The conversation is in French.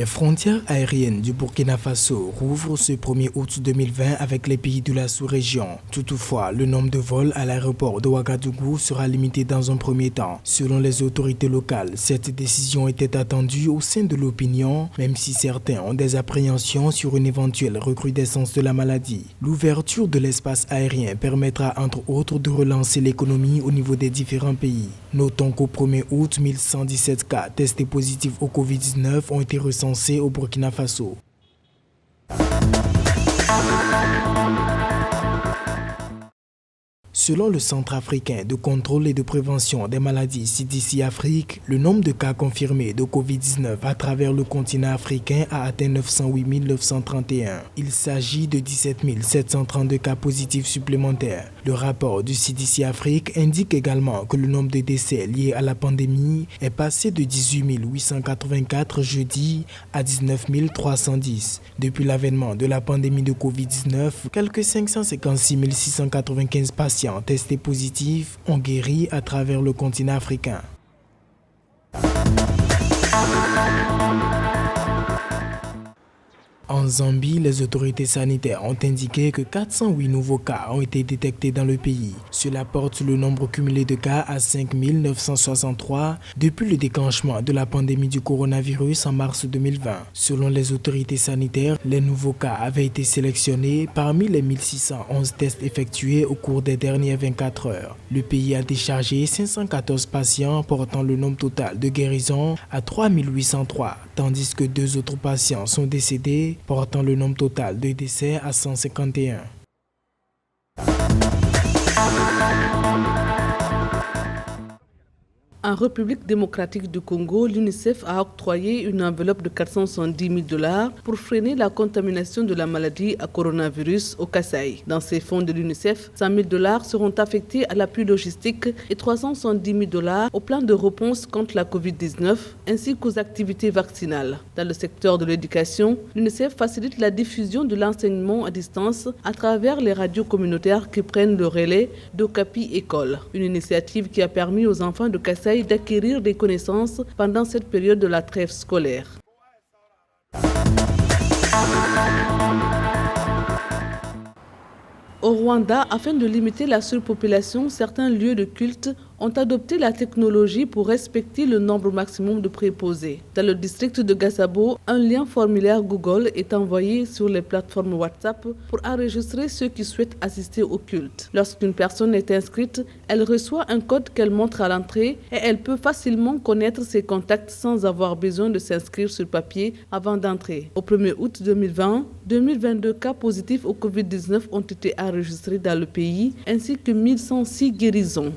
Les frontières aériennes du Burkina Faso rouvrent ce 1er août 2020 avec les pays de la sous-région. Toutefois, le nombre de vols à l'aéroport de Ouagadougou sera limité dans un premier temps. Selon les autorités locales, cette décision était attendue au sein de l'opinion, même si certains ont des appréhensions sur une éventuelle recrudescence de la maladie. L'ouverture de l'espace aérien permettra entre autres de relancer l'économie au niveau des différents pays. Notons qu'au 1er août, 1117 cas testés positifs au Covid-19 ont été recensés au Burkina Faso. Selon le Centre africain de contrôle et de prévention des maladies CDC Afrique, le nombre de cas confirmés de Covid-19 à travers le continent africain a atteint 908 931. Il s'agit de 17 732 cas positifs supplémentaires. Le rapport du CDC Afrique indique également que le nombre de décès liés à la pandémie est passé de 18 884 jeudi à 19 310. Depuis l'avènement de la pandémie de Covid-19, quelques 556 695 patients testés positifs ont guéri à travers le continent africain. En Zambie, les autorités sanitaires ont indiqué que 408 nouveaux cas ont été détectés dans le pays. Cela porte le nombre cumulé de cas à 5 963 depuis le déclenchement de la pandémie du coronavirus en mars 2020. Selon les autorités sanitaires, les nouveaux cas avaient été sélectionnés parmi les 1611 tests effectués au cours des dernières 24 heures. Le pays a déchargé 514 patients, portant le nombre total de guérisons à 3803, tandis que 2 autres patients sont décédés, portant le nombre total de décès à 151. En République démocratique du Congo, l'UNICEF a octroyé une enveloppe de 470 000 $ pour freiner la contamination de la maladie à coronavirus au Kasaï. Dans ces fonds de l'UNICEF, 100 000 $ seront affectés à l'appui logistique et 370 000 $ au plan de réponse contre la COVID-19 ainsi qu'aux activités vaccinales. Dans le secteur de l'éducation, l'UNICEF facilite la diffusion de l'enseignement à distance à travers les radios communautaires qui prennent le relais d'Okapi École, une initiative qui a permis aux enfants de Kasaï d'acquérir des connaissances pendant cette période de la trêve scolaire. Au Rwanda, afin de limiter la surpopulation, certains lieux de culte ont adopté la technologie pour respecter le nombre maximum de préposés. Dans le district de Gasabo, un lien formulaire Google est envoyé sur les plateformes WhatsApp pour enregistrer ceux qui souhaitent assister au culte. Lorsqu'une personne est inscrite, elle reçoit un code qu'elle montre à l'entrée et elle peut facilement connaître ses contacts sans avoir besoin de s'inscrire sur papier avant d'entrer. Au 1er août 2020, 2022 cas positifs au Covid-19 ont été enregistrés dans le pays, ainsi que 1106 guérisons.